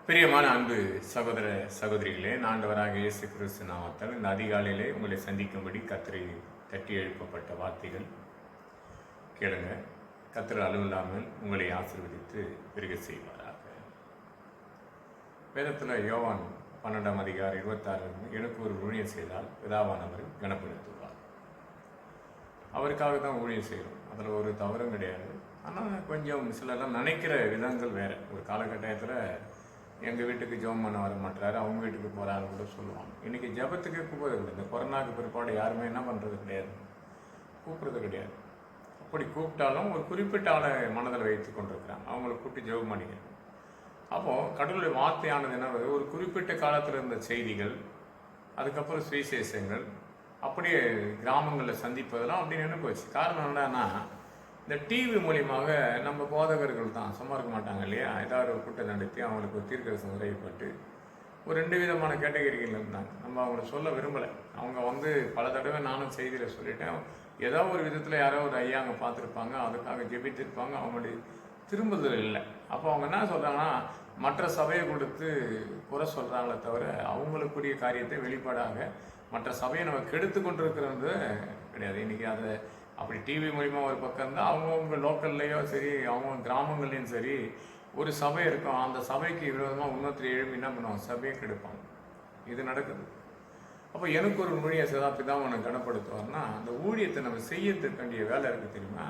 பிரியமான அன்பு சகோதர சகோதரிகளே, ஆண்டவராக இயேசு கிறிஸ்து நாமத்தால் இந்த அதிகாலையிலே உங்களை சந்திக்கும்படி கர்த்தரை தட்டி எழுப்பப்பட்ட வார்த்தைகள் கேளுங்க. கர்த்தர் அளவில்லாமல் உங்களை ஆசீர்வதித்து பெருக செய்வாராக. வேதத்தில் யோவான் 12ஆம் அதிகாரம் 26 எனக்கு ஒரு ஊழியம் செய்தால் பிதாவானவர் கனப்படுத்துவார். அவருக்காக தான் ஊழியம் செய்கிறோம், அதில் ஒரு தவறும் கிடையாது. ஆனால் கொஞ்சம் சிலர்லாம் நினைக்கிற விதங்கள் வேறு. ஒரு காலகட்டத்தில் எங்கள் வீட்டுக்கு ஜெபம் பண்ண வர மாட்டாரு, அவங்க வீட்டுக்கு போகிறாரு கூட சொல்லுவாங்க. இன்றைக்கி ஜெபத்துக்கு கூப்பிடுறது, இந்த கொரோனாவுக்கு பிற்பாடு யாருமே என்ன பண்ணுறது கிடையாது, கூப்பிட்றது கிடையாது. அப்படி கூப்பிட்டாலும் ஒரு குறிப்பிட்ட ஆளை மனதில் வைத்து கொண்டிருக்கிறாங்க, அவங்கள கூப்பிட்டு ஜெபம் பண்ணிக்கணும். அப்போது கடவுளுடைய வார்த்தையானது என்ன, ஒரு குறிப்பிட்ட காலத்தில் இருந்த செய்திகள், அதுக்கப்புறம் சுவிசேஷங்கள், அப்படியே கிராமங்களில் சந்திப்பதெல்லாம் அப்படி நின்று போச்சு. காரணம் என்னன்னா, இந்த டிவி மூலியமாக நம்ம போதகர்கள் தான் சும்மா இருக்க மாட்டாங்க இல்லையா, ஏதாவது ஒரு கூட்டம் நடத்தி அவங்களுக்கு ஒரு தீர்க்கதரிசனம் உரையப்பட்டு ஒரு 2 விதமான கேட்டகரிகள் இருந்தாங்க. நம்ம அவங்கள சொல்ல விரும்பலை. அவங்க பல தடவை நானும் செய்தியில் சொல்லிட்டேன், ஏதோ ஒரு விதத்தில் யாரோ ஒரு ஐயா அங்கே பார்த்துருப்பாங்க, அதுக்காக ஜெபித்திருப்பாங்க, அவங்களுடைய திரும்புதல் இல்லை. அப்போ அவங்க என்ன சொல்கிறாங்கன்னா, மற்ற சபையை கொடுத்து குறை சொல்கிறாங்களே தவிர அவங்களுக்குரிய காரியத்தை வெளிப்பாடாக மற்ற சபையை நம்ம கெடுத்து கொண்டிருக்கிறது கிடையாது. இன்றைக்கி அதை அப்படி டிவி மூலிமா ஒரு பக்கம் இருந்தால் அவங்கவுங்க லோக்கல்லையோ சரி, அவங்க கிராமங்கள்லேயும் சரி, ஒரு சபை இருக்கும், அந்த சபைக்கு விரோதமாக இன்னொருத்தர் எழுப்பி என்ன பண்ணுவாங்க, சபையை கெடுப்பாங்க. இது நடக்குது. அப்போ எனக்கு ஒரு ஊழியை தான் உனக்கு கனப்படுத்துவார்னா, அந்த ஊழியத்தை நம்ம செய்யறதுக்கு வேண்டிய வேலை இருக்குது தெரியுமா,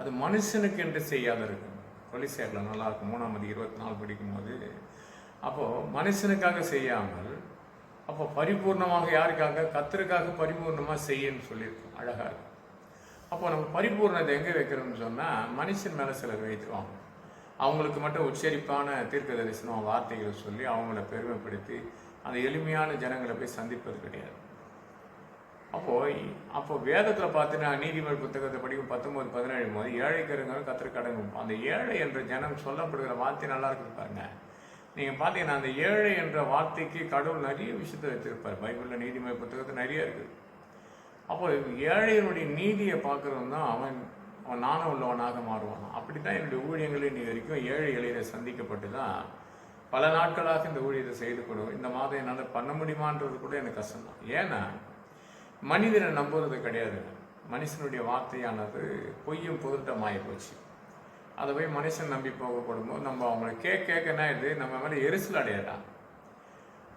அது மனுஷனுக்கு என்று செய்யாத இருக்கும். கொலிசேரில் நல்லாயிருக்கும் 3ஆம் அதிகாரம் 24 படிக்கும்போது, அப்போது மனுஷனுக்காக செய்யாமல், அப்போ பரிபூர்ணமாக யாருக்காக, கர்த்தருக்காக பரிபூர்ணமாக செய்யன்னு சொல்லியிருக்கோம். அழகாக இருக்கும். அப்போ நம்ம பரிபூர்ணத்தை எங்கே வைக்கிறோம்னு சொன்னால், மனுஷன் மேலே சிலர் வைத்துருவாங்க. அவங்களுக்கு மட்டும் உச்சரிப்பான தீர்க்க தரிசனம் வார்த்தைகளை சொல்லி அவங்கள பெருமைப்படுத்தி அந்த எளிமையான ஜனங்களை போய் சந்திப்பது கிடையாது. அப்போது வேதத்தில் பார்த்தீங்கன்னா, நீதிமொழி புத்தகத்தை படிக்கும் 19-17 போது ஏழைக்கருங்க கர்த்தருக்கு அடங்கும். அந்த ஏழை என்ற ஜனம் சொல்லப்படுகிற வார்த்தை நல்லா இருக்குது பாருங்க. நீங்கள் பார்த்தீங்கன்னா, அந்த ஏழை என்ற வார்த்தைக்கு கடவுள் நிறைய விஷயத்தை வச்சிருப்பார். பைபிளில் நீதிமொழி புத்தகத்தில் நிறைய இருக்குது. அப்போ ஏழையினுடைய நீதியை பார்க்குறவன் தான் அவன் நாணம் உள்ளவனாக மாறுவான். அப்படி தான் என்னுடைய ஊழியங்களே இன்னி வரைக்கும் ஏழை எளியரை சந்திக்கப்பட்டு தான் பல நாட்களாக இந்த ஊழியத்தை செய்து கொடுவோம். இந்த மாதம் என்னால் பண்ண முடியுமான்றது கூட எனக்கு கஷ்டம்தான். ஏன்னா மனிதனை நம்புறது கிடையாது. மனுஷனுடைய வார்த்தையானது பொய்யும் புதுட்டமாகி போச்சு. அதை போய் மனுஷன் நம்பி போகப்படும்போது நம்ம அவங்களை கேட்கனா இது நம்ம மேலே எரிசல் அடையிறான்.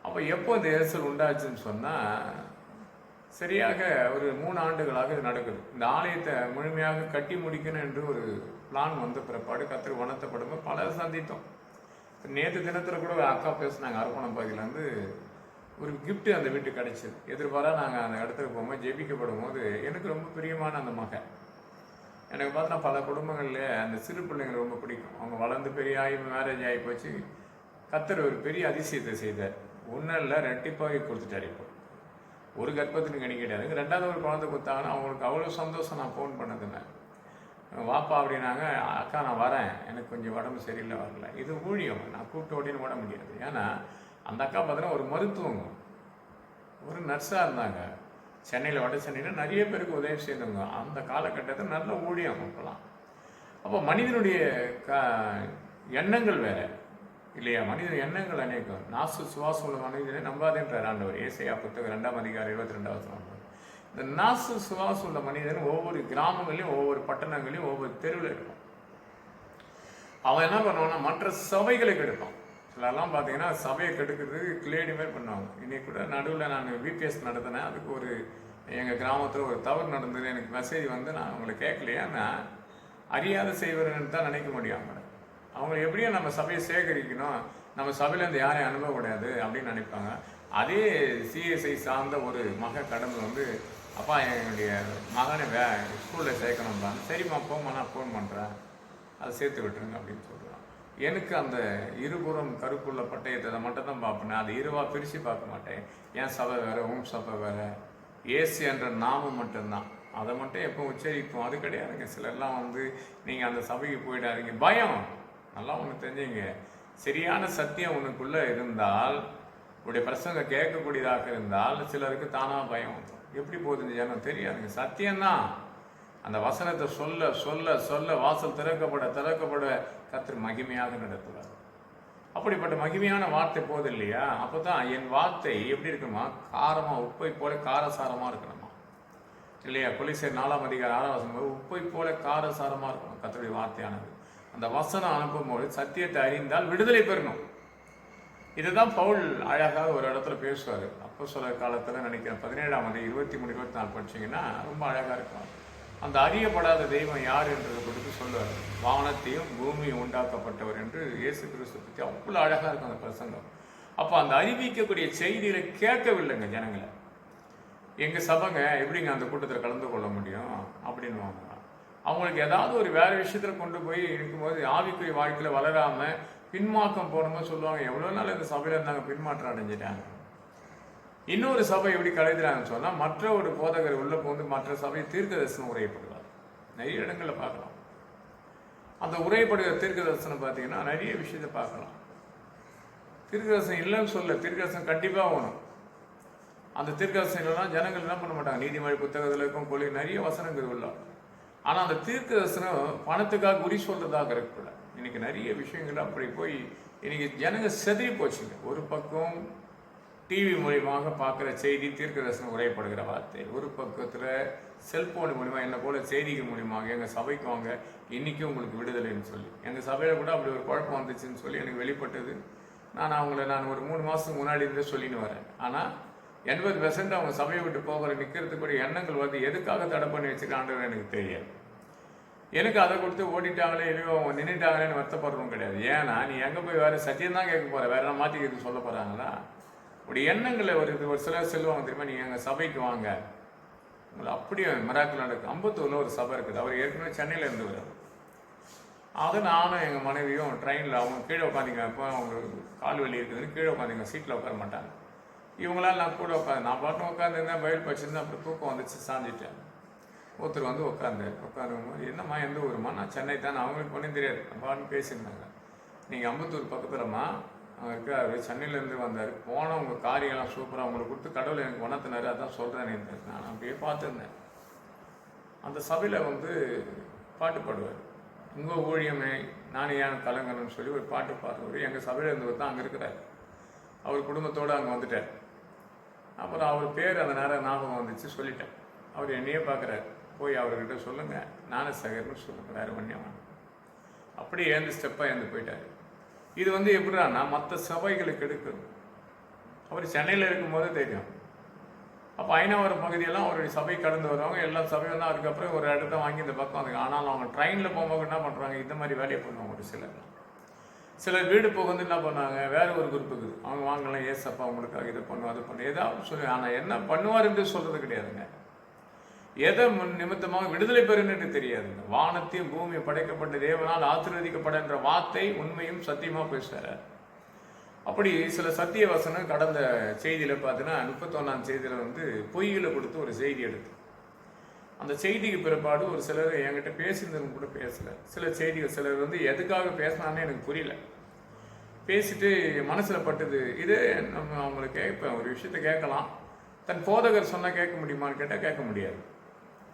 அப்போ எப்போ இந்த எரிசல் உண்டாச்சுன்னு சொன்னால், சரியாக ஒரு 3 ஆண்டுகளாக இது நடக்குது. இந்த ஆலயத்தை முழுமையாக கட்டி முடிக்கணும் என்று ஒரு பிளான் வந்த பிற்பாடு கர்த்தர் உணர்த்தப்படும்போது பலர் சந்தித்தோம். நேற்று தினத்தில் கூட ஒரு அக்கா பேசினாங்க, அரப்பணம் பகுதியிலேருந்து ஒரு கிஃப்ட்டு அந்த வீட்டுக்கு கிடைச்சிது. எதிர்பாராக நாங்கள் அந்த இடத்துக்கு போகும்போது ஜெபிக்கப்படும் போது எனக்கு ரொம்ப பிரியமான அந்த மகன், எனக்கு பார்த்தா பல குடும்பங்களில் அந்த சிறு பிள்ளைங்க ரொம்ப பிடிக்கும். அவங்க வளர்ந்து பெரிய ஆகி மேரேஜ் ஆகி போச்சு. கர்த்தர் ஒரு பெரிய அதிசயத்தை செய்தார். ஒன்றும் இல்லை, ரெட்டிப்பாகி கொடுத்துட்டார். இப்போ ஒரு கர்ப்பத்துக்கு கணி கிடையாது. 2வது ஒரு குழந்தை கொடுத்தாங்கன்னா அவங்களுக்கு அவ்வளோ சந்தோஷம். நான் ஃபோன் பண்ணதுங்க, வாப்பா அப்படின்னாங்க. அக்கா நான் வரேன், எனக்கு கொஞ்சம் உடம்பு சரியில்லை, வரல. இது ஊழியம், நான் கூப்பிட்டு ஓட்டின்னு ஓட முடியாது. ஏன்னா அந்த அக்கா பார்த்தீங்கன்னா ஒரு மருத்துவங்க, ஒரு நர்ஸாக இருந்தாங்க. சென்னையில் வட சென்னையில் நிறைய பேருக்கு உதவி செய்தவங்க. அந்த காலகட்டத்தில் நல்ல ஊழியம் அப்போலாம். அப்போ மனிதனுடைய எண்ணங்கள் வேறு இல்லையா, மனிதன் எண்ணங்கள் அநேகம். நாசு சுவாசம் உள்ள மனிதனை நம்பாதேன்றார் ஆண்டவர். ஏசாயா புத்தகம் 2ஆம் அதிகாரம் 22 இந்த நாசு சுவாசம் உள்ள மனிதன் ஒவ்வொரு கிராமங்களையும், ஒவ்வொரு பட்டணங்களையும், ஒவ்வொரு தெருவில் இருக்கும். அவன் என்ன பண்ணுவான்னா மற்ற சபைகளை கெடுப்பான். சிலர்லாம் பார்த்தீங்கன்னா சபையை கெடுக்கிறதுக்கு கிளேடி மாதிரி பண்ணுவாங்க. இன்னைக்கு கூட நடுவில் நான் விபிஎஸ் நடத்தினேன். அதுக்கு ஒரு எங்கள் கிராமத்தில் ஒரு தவறு நடந்தது. எனக்கு மெசேஜ் நான் உங்களை கேட்கலையா, நான் அறியாத செய்வர்ன்னு தான் நினைக்க முடியும். அவங்க எப்படியோ நம்ம சபையை சேகரிக்கணும், நம்ம சபையிலேருந்து யாரையும் அனுப்பக்கூடாது அப்படின்னு நினைப்பாங்க. அதே சிஎஸ்ஐ சார்ந்த ஒரு கடமை அப்பா என்னுடைய மகனை ஸ்கூலில் சேர்க்கணும்பாங்க. சரிம்மா போம்மா, நான் ஃபோன் பண்ணுறேன், அதை சேர்த்து விட்டுருங்க அப்படின்னு சொல்கிறான். எனக்கு அந்த இருபுறம் கருப்புள்ள பட்டயத்தை மட்டும் தான் பார்ப்பேன். அதை இருவாக பிரித்து பார்க்க மாட்டேன். என் சபை வேறு, உன் சபை வேறு, ஏசு என்ற நாமம் மட்டும்தான், அதை மட்டும் எப்போ உச்சரிப்போம். அது கிடையாதுங்க. சிலர்லாம் நீங்கள் அந்த சபைக்கு போயிடாதீங்க, பயம். நல்லா ஒன்று தெரிஞ்சுங்க, சரியான சத்தியம் உனக்குள்ளே இருந்தால், உடைய பிரசங்க கேட்கக்கூடியதாக இருந்தால் சிலருக்கு தானாக பயம் வந்துடும். எப்படி போகுதுன்னு ஜனம் தெரியாதுங்க. சத்தியம்தான். அந்த வசனத்தை சொல்ல சொல்ல சொல்ல வாசல் திறக்கப்பட கர்த்தர் மகிமையாக நடத்துவார். அப்படிப்பட்ட மகிமையான வார்த்தை போகுது இல்லையா? அப்போ தான் என் வார்த்தை எப்படி இருக்குமா? காரமாக, உப்பை போல காரசாரமாக இருக்கணுமா இல்லையா? கொலிசையர் 4ஆம் அதிகாரம் 6ஆம் வசனம், உப்பை போல காரசாரமாக இருக்கணும் கர்த்தருடைய வார்த்தையானது. அந்த வசனம் அனுப்பும்போது சத்தியத்தை அறிந்தால் விடுதலை பெறணும். இதுதான் பவுல் அழகாக ஒரு இடத்துல பேசுவார். அப்போஸ்தலர் காலத்தில் நினைக்கிறேன் 17ஆம் அதிகாரம் 23, 24 படிச்சிங்கன்னா ரொம்ப அழகாக இருக்கும். அந்த அறியப்படாத தெய்வம் யார் என்றதை கொடுத்து சொல்லுவார். வானத்தையும் பூமியும் உண்டாக்கப்பட்டவர் என்று இயேசு கிறிஸ்து பற்றி அவ்வளோ அழகாக இருக்கும் அந்த பிரசங்கம். அப்போ அந்த அறிவிக்கக்கூடிய செய்திகளை கேட்கவில்லைங்க ஜனங்களை. எங்கள் சபைங்க எப்படிங்க அந்த கூட்டத்தில் கலந்து கொள்ள முடியும் அப்படின்வாங்க. அவங்களுக்கு ஏதாவது ஒரு வேறு விஷயத்தில் கொண்டு போய் இருக்கும்போது ஆவிக்குரிய வாழ்க்கையில் வளராமல் பின்மாக்கம் போகணுமோ சொல்லுவாங்க. எவ்வளோ நாள் இந்த சபையில் இருந்தாங்க, பின்மாற்றம் அடைஞ்சிட்டாங்க. இன்னொரு சபை எப்படி கலைக்கிறாங்கன்னு சொன்னால், மற்ற ஒரு போதகர் உள்ள போந்து மற்ற சபையை தீர்க்க தரிசனம் உரையப்படுவார். நிறைய இடங்களில் பார்க்கலாம். அந்த உரையப்படுகிற தீர்க்க தரிசனம் பார்த்தீங்கன்னா நிறைய விஷயத்தை பார்க்கலாம். தீர்க்க தரிசனம் இல்லைன்னு சொல்ல, தீர்க்க தரிசனம் கண்டிப்பாக வேணும். அந்த தீர்க்க தரிசனம்லாம் ஜனங்கள் என்ன பண்ண மாட்டாங்க. நீதிமொழி புத்தகத்தில் இருக்கும் கொலை நிறைய வசனங்கள் உள்ள. ஆனால் அந்த தீர்க்க தரிசனம் பணத்துக்காக குறி சொல்றதாக இருக்கக்கூடாது. இன்னைக்கு நிறைய விஷயங்கள் அப்படி போய் இன்னைக்கு ஜனங்க செதறி போச்சுங்க. ஒரு பக்கம் டிவி மூலியமாக பார்க்குற செய்தி தீர்க்க தரிசனம் உரையப்படுகிற வார்த்தை, ஒரு பக்கத்தில் செல்போன் மூலிமா என்ன போல செய்திகள் மூலியமாக எங்கள் சபைக்கு வாங்க, இன்றைக்கும் உங்களுக்கு விடுதலைன்னு சொல்லி. எங்கள் சபையில் கூட அப்படி ஒரு குழப்பம் வந்துச்சுன்னு சொல்லி எனக்கு வெளிப்பட்டது. நான் ஒரு 3 மாதத்துக்கு முன்னாடி இருந்தே சொல்லின்னு வரேன். ஆனால் 80% அவங்க சபையை விட்டு போகிற நிற்கிறதுக்குரிய எண்ணங்கள் வந்து எதுக்காக தடை பண்ணி வச்சுருக்கான்றது எனக்கு தெரியாது. எனக்கு அதை கொடுத்து ஓடிட்டாங்களே இல்லையோ அவங்க நின்றுட்டாங்களேன்னு வருத்தப்படுறதும் கிடையாது. ஏன்னா நீ எங்கே போய் வேறு சத்தியம் தான் கேட்க போகிற, வேறு மாற்றிக்கிறது சொல்ல போகிறாங்களா? அப்படி எண்ணங்களை வருது. ஒரு சிலர் செல்வாங்க தெரியுமா, நீங்கள் எங்கள் சபைக்கு வாங்க, உங்களை அப்படியே மிராக்கிள் நடக்குது. அம்பத்தூரில் ஒரு சபை இருக்குது. அவர் ஏற்கனவே சென்னையில் இருந்து வர்றார். அதை நானும் எங்கள் மனைவியும் ட்ரெயினில் அவங்க கீழே உட்காந்துங்க. இப்போ அவங்க கால் வலி இருக்குதுன்னு கீழே உட்காந்துங்க, சீட்டில் உட்கார மாட்டாங்க. இவங்களால் நான் கூட உட்காந்து நான் பாட்டும் உட்காந்துருந்தேன், பயில் படிச்சிருந்தேன். அப்புறம் தூக்கம் வந்துச்சு, சாஞ்சிட்டேன். ஒருத்தர் வந்து உட்காந்துருக்கும்போது என்னம்மா எந்த ஊருமா? நான் சென்னை தான். அவங்களுக்கு ஒன்றும் தெரியாது. பாட்டு பேசியிருந்தாங்க. நீங்கள் அம்பத்தூர் பக்கத்துலம்மா அங்கே இருக்காரு, சென்னையிலேருந்து வந்தார், போனால் உங்கள் காரியெல்லாம் சூப்பராக உங்களுக்கு கொடுத்து கடவுளை எனக்கு உணர்த்தினாரு, அதான் சொல்கிறேன். நான் அப்படியே பார்த்துருந்தேன். அந்த சபையில் வந்து பாட்டு பாடுவார். உங்கள் ஊழியமே நான் ஏன் கலங்கணும்னு சொல்லி ஒரு பாட்டு பாடுவார். எங்கள் சபையில் இருந்து தான் அங்கே இருக்கிறார். அவர் குடும்பத்தோடு அங்கே வந்துட்டார். அப்புறம் அவர் பேர் அந்த நேரம் ஞாபகம் வந்துச்சு, சொல்லிட்டேன். அவர் என்னையே பார்க்குறாரு. போய் அவர்கிட்ட சொல்லுங்கள் ஞானசேகர்னு சொல்லுங்கள், வேறு வண்ணியவன். அப்படியே ஏந்து ஸ்டெப்பாக ஏந்து போயிட்டார். இது வந்து எப்படின்னா மற்ற சபைகளுக்கு எடுக்கணும். அவர் சென்னையில் இருக்கும்போது தெரியும். அப்போ ஐநாவரம் பகுதியெல்லாம் அவருடைய சபை கடந்து வருவாங்க. எல்லா சபையும் தான். அதுக்கப்புறம் ஒரு இடத்த வாங்கி இந்த பக்கம் வந்து, ஆனால் அவங்க ட்ரெயினில் போகும்போது என்ன பண்ணுறாங்க, இந்த மாதிரி வேலையை பண்ணுவாங்க. ஒரு சிலர் வீடு போக வந்து என்ன பண்ணாங்க, வேறு ஒரு குரூப் இருக்குது. அவங்க வாங்கலாம், ஏசப்பா அவங்களுக்காக இதை பண்ணுவோம் அது பண்ணு ஏதாவது சொல்லி. ஆனால் என்ன பண்ணுவார் என்று சொல்கிறது கிடையாதுங்க. எதை நிமித்தமாக விடுதலை பெறுன்னு தெரியாதுங்க. வானத்தையும் பூமியும் படைக்கப்பட்ட தேவனால் ஆசீர்வதிக்கப்படுகின்ற வார்த்தை உண்மையும் சத்தியமாக பேசுகிறார். அப்படி சில சத்திய வசனம் கடந்த செய்தியில் பார்த்தீங்கன்னா 31ஆம் செய்தியில் வந்து பொய்களை கொடுத்து ஒரு செய்தி எடுத்து, அந்த செய்திக்கு பிற்பாடு ஒரு சிலர் என்கிட்ட பேசியிருந்தவங்க கூட பேசலை. சில செய்திகள் சிலர் வந்து எதுக்காக பேசினான்னு எனக்கு புரியல. பேசிட்டு மனசில் பட்டது. இது நம்ம அவங்களுக்கு கேட்பேன், ஒரு விஷயத்த கேட்கலாம். தன் போதகர் சொன்னால் கேட்க முடியுமான்னு கேட்டால் கேட்க முடியாது.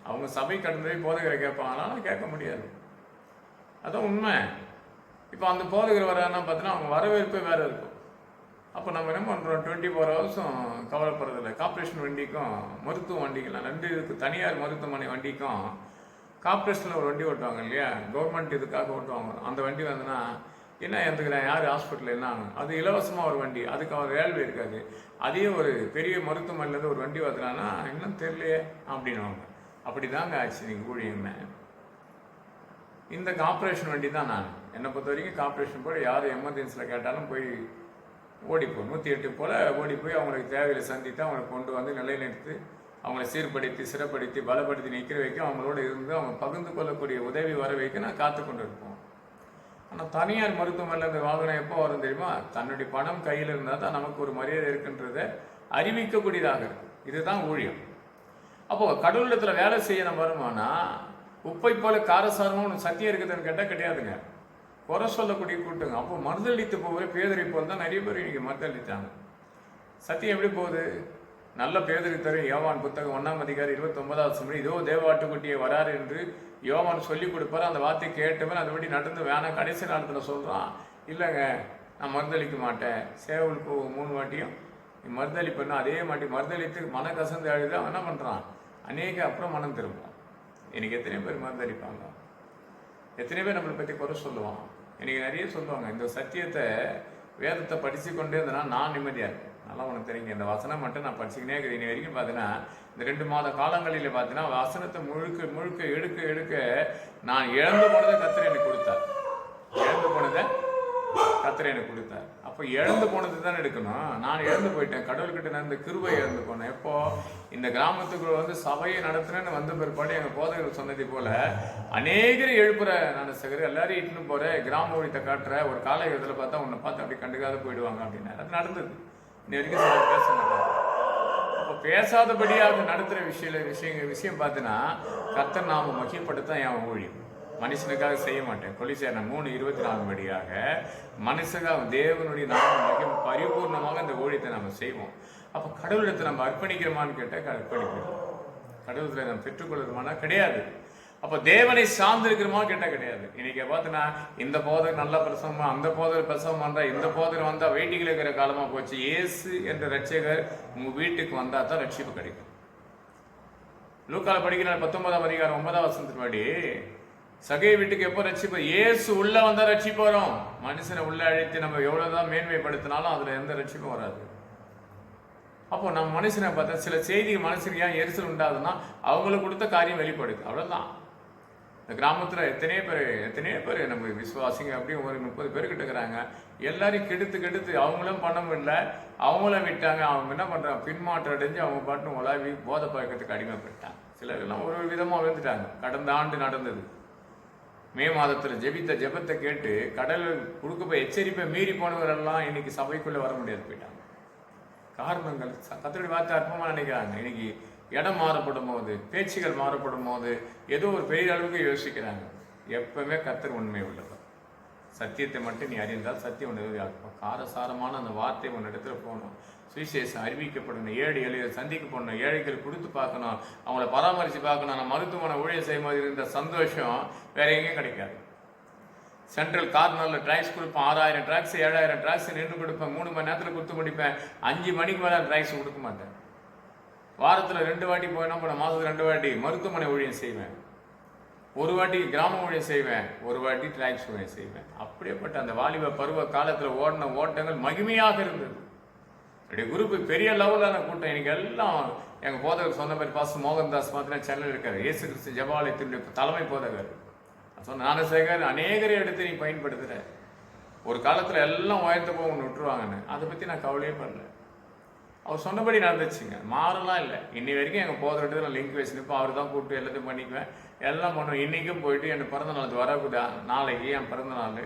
அவங்க சபை கடந்து போதகரை கேட்பாங்களாம், கேட்க முடியாது. அதான் உண்மை. இப்போ அந்த போதகர் வரான்னா பார்த்தீங்கன்னா அவங்க வரவேற்பே வேறு இருக்கும். அப்போ நம்ம என்ன பண்ணுறோம், 24 ஹவர்ஸும் கவலைப்படுறதில்லை. கார்பரேஷன் வண்டிக்கும் மருத்துவ வண்டிக்கெல்லாம் 2 இருக்குது. தனியார் மருத்துவமனை வண்டிக்கும் கார்பரேஷனில் ஒரு வண்டி ஓட்டுவாங்க இல்லையா, கவர்மெண்ட் இதுக்காக ஓட்டுவாங்க. அந்த வண்டி வந்துன்னா என்ன எந்துக்கிறேன், யார் ஹாஸ்பிட்டலில் என்ன ஆகும், அது இலவசமாக ஒரு வண்டி. அதுக்கு அவர் ரயில்வே இருக்காது. அதே ஒரு பெரிய மருத்துவமனையிலேருந்து ஒரு வண்டி வந்துடான்னா இன்னும் தெரியலையே அப்படின்வாங்க. அப்படி தாங்க ஆச்சு நீங்கள் ஊழியமே. இந்த கார்பரேஷன் வண்டி தான். நான் என்னை பொறுத்த வரைக்கும் கார்பரேஷன் போல் யார் எமர்ஜென்சியில் கேட்டாலும் போய் ஓடிப்போம். 108 போல் ஓடி போய் அவங்களுக்கு தேவையை சந்தித்து அவங்களை கொண்டு வந்து நிலைநிறுத்தி அவங்கள சீர்படுத்தி சிறப்படுத்தி பலப்படுத்தி நிற்கிற வைக்கும், அவங்களோட இருந்து அவங்க பகிர்ந்து கொள்ளக்கூடிய உதவி வர வைக்க நான் காத்து கொண்டு இருப்போம். ஆனால் தனியார் மருத்துவமனையில் இந்த வாகனம் எப்போ வரும் தெரியுமா, தன்னுடைய பணம் கையில் இருந்தால் தான் நமக்கு ஒரு மரியாதை இருக்குன்றதை அறிவிக்கக்கூடியதாக இருக்குது. இதுதான் ஊழியம். அப்போது கடவுளத்தில் வேலை செய்ய நம்ம வருமானா உப்பை போல காரசாரமாக ஒன்று சத்தியம் இருக்குதுன்னு கேட்டால் கிடையாதுங்க. குறை சொல்லக்கூடிய கூட்டுங்க. அப்போ மறுதளித்து போகிற பேதரை போல் தான் நிறைய பேர் இன்றைக்கி மறுதளித்தாங்க. சத்தியம் எப்படி போகுது? நல்ல பேதரை தரும் யோவான் புத்தகம் 1ஆம் அதிகாரம் 29வது வசனம், இதோ தேவாட்டுக்குட்டியை வராரு என்று யோவான் சொல்லி கொடுப்பார். அந்த வார்த்தை கேட்டவன் அதுபடி நடந்து வேணாம். கடைசி நேரத்தில் சொல்கிறான், இல்லைங்க நான் மறுதளிக்க மாட்டேன். சேவலுக்கு 3 வாட்டியும் நீ மறுதளிப்பண்ணா அதே மாட்டி மறுதளித்து மன கசந்து அழுது அவன் என்ன பண்ணுறான், அப்புறம் மனம் திரும்புவான். எனக்கு எத்தனை பேர் மறுதளிப்பாங்க, எத்தனை பேர் நம்மளை பற்றி குறை சொல்லுவான். எனக்கு நிறைய சொல்லுவாங்க. இந்த சத்தியத்தை வேதத்தை படித்து கொண்டே இருந்தேன்னா நான் நிம்மதியாக இருக்கேன். நல்லா உனக்கு தெரியுங்க, இந்த வசனம் மட்டும் நான் படிச்சுக்கினே இருக்கிறேன். இனி வரைக்கும் பார்த்தீங்கன்னா இந்த 2 மாத காலங்களில் பார்த்தீங்கன்னா வசனத்தை முழுக்க எடுக்க நான் இழந்து போனதை கர்த்தர் எனக்கு கொடுத்தார். அப்போ இழந்து போனது தான் எடுக்கணும். நான் இழந்து போயிட்டேன். கடவுள்கிட்ட நான் இந்த கிருபை இழந்து போனேன். எப்போ இந்த கிராமத்துக்குள்ள சபையை நடத்துறேன்னு வந்த பிற்பாடு எங்கள் போதகர்கள் சொன்னதை போல அநேகரை எழுப்புற நான் சகர் எல்லாரையும் இட்டுன்னு போற கிராம ஒழித்த காட்டுற ஒரு காலகட்டத்தில் பார்த்தா உன்னை பார்த்து அப்படி கண்டுக்காத போயிடுவாங்க அப்படின்னு அது நடந்தது. இன்ன வரைக்கும் சிலர் பேச மாட்டாங்க. அப்போ பேசாதபடியாக நடத்துகிற விஷயம் பார்த்தீங்கன்னா கர்த்தர் நாம மகிமைப்படுத்த என் ஊழியம். மனுஷனுக்காக செய்ய மாட்டேன். கொலிசையான 3:24 படியாக மனுஷனுக்காக தேவனுடைய நாம பரிபூர்ணமாக இந்த ஊழியத்தை நம்ம செய்வோம். அப்போ கடவுளத்தை நம்ம அர்ப்பணிக்கிறோமான்னு கேட்டால் அர்ப்பணிக்கிறோம். கடவுளத்தை நம்ம பெற்றுக்கொள்கிறோமானா கிடையாது. அப்போ தேவனை சார்ந்திருக்கிறோமா கேட்டால் கிடையாது. இன்னைக்கு பார்த்தீங்கன்னா இந்த போதர் நல்ல பிரசவமா, அந்த போதர் பிரசவம் வந்தா, இந்த போதர் வந்தா வெயிட்டிங்கில் இருக்கிற காலமா போச்சு. இயேசு என்ற ரட்சகர் உங்க வீட்டுக்கு வந்தா தான் ரட்சிப்பு கிடைக்கும். லூக்கால படிக்கிற 19ஆம் அதிகாரம் 9ஆம் வசனத்தின் படி சகை வீட்டுக்கு எப்போ ரட்சிப்பு? இயேசு உள்ள வந்தா ரட்சிப்பு வரும். மனுஷனை உள்ள அழைத்து நம்ம எவ்வளவுதான் மேன்மைப்படுத்தினாலும் அதுல எந்த ரட்சிப்பும் வராது. அப்போ நம்ம மனுஷனை பார்த்தா சில செய்தி மனுஷனுக்கு ஏன் எரிசல் உண்டாதுன்னா அவங்களுக்கு கொடுத்த காரியம் வெளிப்படுது, அவ்வளவுதான். இந்த கிராமத்துல எத்தனையோ பேர் நம்ம விசுவாசிங்க அப்படியும் ஒரு 30 பேர்கிட்ட இருக்கிறாங்க. எல்லாரையும் கெடுத்து அவங்களும் பண்ண முடியல, அவங்களும் விட்டாங்க. அவங்க என்ன பண்றாங்க, பின்மாற்றம் அடைஞ்சு அவங்க பாட்டு உலாவி போதை பழக்கத்துக்கு அடிமைப்பட்டாங்க. சிலர்லாம் ஒரு விதமா விழுந்துட்டாங்க. கடந்த ஆண்டு நடந்தது. மே மாதத்தில் ஜெபித்த ஜெபத்தை கேட்டு கடல் கொடுக்க போய் எச்சரிப்பை மீறி போனவரெல்லாம் இன்னைக்கு சபைக்குள்ள வர முடியாது போயிட்டாங்க. காரணங்கள் கர்த்தருடைய வார்த்தை அற்பமாக நினைக்கிறாங்க. இன்னைக்கு இடம் மாறப்படும் போது, பேச்சுகள் மாறப்படும் போது ஏதோ ஒரு பெரிய அளவுக்கு யோசிக்கிறாங்க. எப்பவுமே கர்த்தர் உண்மை உள்ளவர். சத்தியத்தை மட்டும் நீ அறிந்தால் சத்தியம் உணர்வு ஆக்கும். காரசாரமான அந்த வார்த்தை உன் இடத்துல போகணும். சுவிசேஷம் அறிவிக்கப்படணும். ஏழை சந்திக்க போடணும். ஏழைகள் கொடுத்து பார்க்கணும், அவங்கள பராமரித்து பார்க்கணும். நம்ம மருத்துவமனை ஊழியர் செய்யும் போது இருந்த சந்தோஷம் வேற எங்கேயும் கிடைக்காது. சென்ட்ரல் கார்னரில் ட்ராக்ஸ் கொடுப்பேன். 6000 ட்ராக்ஸ் 7000 ட்ராக்ஸ் நின்று கொடுப்பேன். 3 மணி நேரத்தில் கொடுத்து முடிப்பேன். 5 மணிக்கு மேலே ட்ராக்ஸ் கொடுக்க மாட்டேன். வாரத்தில் 2 வாட்டி போயினா போன மாதத்துக்கு 2 வாட்டி மருத்துவமனை ஊழியம் செய்வேன். 1 வாட்டி கிராம ஊழியம் செய்வேன். 1 வாட்டி ட்ராக்ஸ் ஊழியம் செய்வேன். அப்படியேப்பட்ட அந்த வாலிப பருவ காலத்தில் ஓடின ஓட்டங்கள் மகிமையாக இருந்தது. என்னுடைய குரூப்பு பெரிய லெவலான கூட்டம். எனக்கு எல்லாம் எங்கள் போதகர் சொன்ன மாதிரி பாஸ்டர் மோகன்தாஸ் பார்த்தீங்கன்னா சென்னையில் இருக்காரு. இயேசு கிறிஸ்து ஜெபாலயத்தினுடைய தலைமை போதகர் சொன்ன ஞானசேகர் அநேகரை எடுத்து நீ பயன்படுத்துகிற. ஒரு காலத்தில் எல்லாம் உயர்த்த போக ஒன்று விட்டுருவாங்கன்னு அதை பற்றி நான் கவலையே பண்ணல. அவர் சொன்னபடி நடந்துச்சுங்க. மாறலாம் இல்லை. இன்னி வரைக்கும் எங்கள் போதகர்கிட்ட நான் லிங்க் வச்சுருப்போம். அவர் தான் கூப்பிட்டு எல்லாத்தையும் பண்ணிக்குவேன், எல்லாம் பண்ணுவேன். இன்றைக்கும் போயிட்டு என் பிறந்த நாளுக்கு வரக்கூடா. நாளைக்கு என் பிறந்த நாள்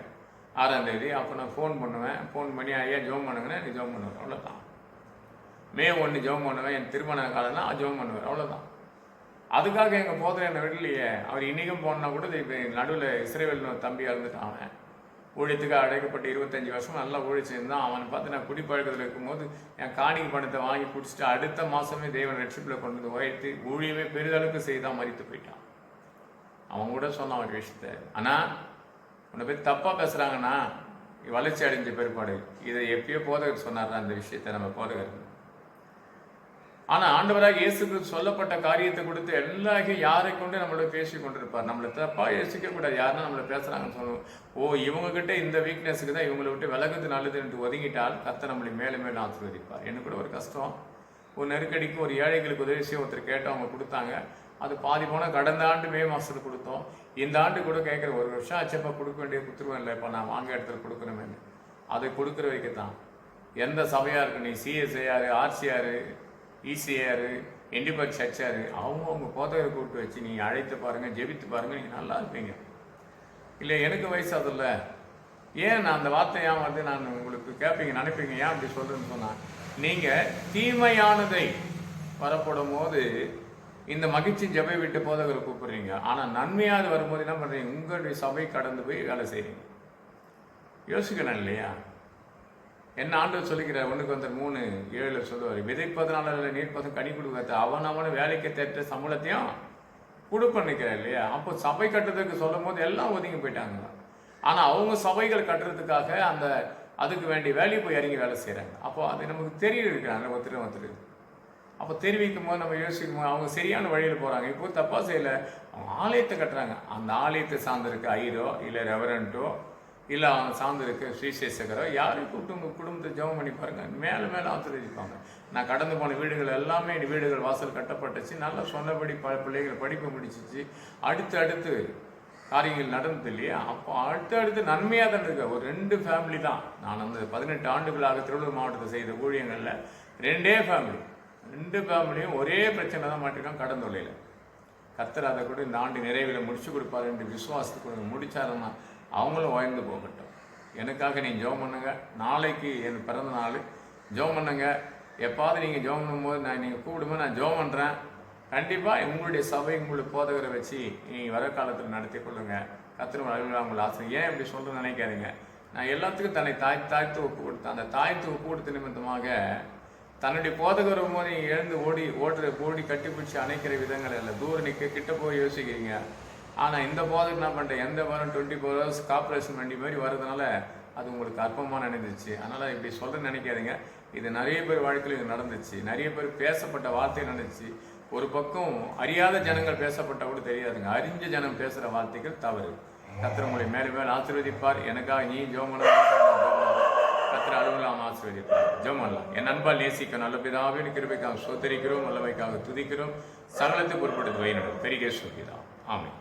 6ஆம் தேதி. அப்போ நான் ஃபோன் பண்ணுவேன். ஃபோன் பண்ணி ஐயா ஜோம் பண்ணுங்கன்னா எனக்கு ஜோம் பண்ணுவேன், அவ்வளோதான். மே 1 ஜோம் பண்ணுவேன். என் திருமண காலம்னா ஜோம் பண்ணுவேன், அவ்வளோதான். அதுக்காக எங்கள் போதகர் என்னை விடலையே. அவர் இன்றைக்கும் போனால் கூட இப்போ நடுவில் இஸ்ரேவேல் தம்பியாக இருந்துட்டான். அவன் ஊழியத்துக்கு அடைக்கப்பட்டு 25 வருஷம் நல்லா ஊழிச்சிருந்தான். அவனை பார்த்து நான் குடிப்பழக்கத்தில் இருக்கும்போது என் காணிக்கை பணத்தை வாங்கி குடிச்சிட்டு அடுத்த மாதமே தேவன் ரட்சிப்பில் கொண்டு வந்து உயர்த்தி ஊழியமே பெரிதளவுக்கு செய்தான் மறித்து போயிட்டான். அவன் கூட சொன்னான் ஒரு விஷயத்த. ஆனால் உன்னை பற்றி தப்பாக பேசுகிறாங்கன்னா வளர்ச்சி அடைஞ்ச பிற்பாடு இதை எப்பயோ போதகர் சொன்னார் அந்த விஷயத்த நம்ம போதகர். ஆனால் ஆண்டவராக இயேசுக்கு சொல்லப்பட்ட காரியத்தை கொடுத்து எல்லாரையும் யாரை கொண்டு நம்மளோட பேசி கொண்டிருப்பார். நம்மளை தப்பாக யோசிக்க கூடாது. யாருன்னா நம்மளை பேசுகிறாங்கன்னு சொல்லுவோம். இவங்ககிட்ட இந்த வீக்னஸுக்கு தான் இவங்களை விட்டு விலகுது நல்லது என்று ஒதுங்கிட்டால் கர்த்தர் நம்மளை மேலே மேலே ஆசீர்வதிப்பார். எனக்கு கூட ஒரு கஷ்டம், ஒரு நெருக்கடிக்கு ஒரு ஏழைகளுக்கு உதவி செய்ய ஒருத்தர் கேட்டோம், அவங்க கொடுத்தாங்க. அது பாதி போனால் கடந்த ஆண்டு மே மாதத்துக்கு கொடுத்தோம். இந்த ஆண்டு கூட கேட்குற 1 வருஷம் ஆச்சப்பா கொடுக்க வேண்டிய குத்துருவம் இல்லை. இப்போ நான் வாங்க இடத்துல கொடுக்கணுமேனு அதை கொடுக்குற வைக்கத்தான். எந்த சபையாக இருக்கு, நீ சிஎஸ்ஐஆர், ஆர்சிஆர், இசிஆர், இண்டிபெண்ட் சர்ச்சார், அவங்க போதகரை கூப்பிட்டு வச்சு நீங்கள் அழைத்து பாருங்கள், ஜெபித்து பாருங்கள், நீங்கள் நல்லா இருப்பீங்க. இல்லை எனக்கு வயசு அதில்ல, ஏன் நான் அந்த வார்த்தை ஏன் வந்து நான் உங்களுக்கு கேட்பீங்க நினைப்பீங்க, ஏன் அப்படி சொல்கிறேன்னு சொன்னால், நீங்கள் தீமையானதை வரப்படும் போது இந்த மகிழ்ச்சி ஜெபை விட்டு போதகரை கூப்பிடுறீங்க. ஆனால் நன்மையாவது வரும்போது என்ன பண்ணுறீங்க, உங்களுடைய சபை கடந்து போய் வேலை செய்கிறீங்க. யோசிக்கணும் இல்லையா? என்ன ஆண்டவர் சொல்லிக்கிறார், 1 சொல்லுவார், விதைப்பதனால நீர்ப்பதும் கனி கொடுக்காது, அவன் வேலைக்கு தேற்ற சம்பளத்தையும் கொடுப்ப நிற்கிறார் இல்லையா? அப்போ சபை கட்டுறதுக்கு சொல்லும் போது எல்லாம் ஒதுங்கி போயிட்டாங்க. ஆனால் அவங்க சபைகள் கட்டுறதுக்காக அந்த அதுக்கு வேண்டிய வேலையை போய் இறங்கி வேலை செய்கிறாங்க. அப்போ அது நமக்கு தெரியிருக்கிறாங்க ஒருத்தர். அப்போ தெரிவிக்கும் போது நம்ம யோசிக்கும் போது அவங்க சரியான வழியில் போகிறாங்க. இப்போ தப்பாக செய்யலை, அவங்க ஆலயத்தை கட்டுறாங்க. அந்த ஆலயத்தை சார்ந்திருக்க ஐயரோ இல்லை ரெவரண்ட்டோ இல்லை அவங்க சார்ந்திருக்க சுவிசேஷகரோ யாரையும் கூப்பிட்டு உங்கள் குடும்பத்தை ஜெபம் பண்ணி பாருங்கள், மேலே மேலே ஆசீர்வதிப்பாங்க. நான் கடந்து போன வீடுகள் எல்லாமே வீடுகள் வாசல் கட்டப்பட்டுச்சு, நல்லா சொன்னபடி பிள்ளைகள் படிப்பு முடிச்சிச்சு, அடுத்து காரியங்கள் நடந்தது இல்லையா? அப்போ அடுத்து நன்மையாக தான் இருக்கு. ஒரு 2 ஃபேமிலி தான். நான் அந்த 18 ஆண்டுகளாக திருவள்ளூர் மாவட்டத்தை செய்த ஊழியங்களில் 2 ஃபேமிலியும் ஒரே பிரச்சனை தான் மாட்டிருக்கான், கடன் தொல்லையில். கர்த்தர் அதை கூட இந்த ஆண்டு நிறைவில் முடிச்சு கொடுப்பாரு என்று விசுவாசத்துக்கு முடிச்சாருன்னா அவங்களும் உயர்ந்து போகட்டும். எனக்காக நீங்கள் ஜெபம் பண்ணுங்க. நாளைக்கு என் பிறந்த நாள், ஜெபம் பண்ணுங்க. எப்பாவது நீங்கள் ஜெபம் பண்ணும்போது நீங்கள் கூப்பிடும்போது நான் ஜெபம் பண்ணுறேன். கண்டிப்பாக உங்களுடைய சபை உங்களுடைய போதகரை வச்சு நீங்கள் வர காலத்தில் நடத்தி கொள்ளுங்க. கர்த்தர் உங்களை ஆசை. ஏன் இப்படி சொல்கிறேன்னு நினைக்காதீங்க. நான் எல்லாத்துக்கும் தன்னை தாய்த்து ஒப்பு கொடுத்தேன். அந்த தாய்த்து ஒப்பு கொடுத்த நிமித்தமாக தன்னுடைய போதகர் போது நீங்கள் எழுந்து ஓடி கட்டிப்பிடிச்சு அணைக்கிற விதங்கள் இல்லை. தூரம் நிற்க கிட்ட போய் யோசிக்கிறீங்க. ஆனால் இந்த போதகர் என்ன பண்ணுறேன், எந்த வாரம் 24 hours கார்பரேஷன் வண்டி மாதிரி வர்றதுனால அது உங்களுக்கு அற்பமாக நினைந்துச்சு. அதனால் இப்படி சொல்கிறேன்னு நினைக்காதீங்க. இது நிறைய பேர் வாழ்க்கையில் இது நடந்துச்சு. நிறைய பேர் பேசப்பட்ட வார்த்தை நடந்துச்சு. ஒரு பக்கம் அறியாத ஜனங்கள் பேசப்பட்ட கூட தெரியாதுங்க. அறிஞ்ச ஜனம் பேசுகிற வார்த்தைகள் தவறு. கர்த்தர் உங்களை மேலே ஆசீர்வதிப்பார். எனக்காக நீ ஜெபம் பண்ண கர்த்தர் அலுவலாம் ஆசீர்வதிப்பார். ஜெபம் பண்ணலாம். என் அன்பால் நேசிக்க நல்ல பிதாவே கிருபைக்காக ஸ்தோத்திரிக்கிறோம், நல்லவைக்காக துதிக்கிறோம், சகலத்தை பொறுப்படுத்தி வைநடும் பெரிய சொல்கிறார். ஆமென்.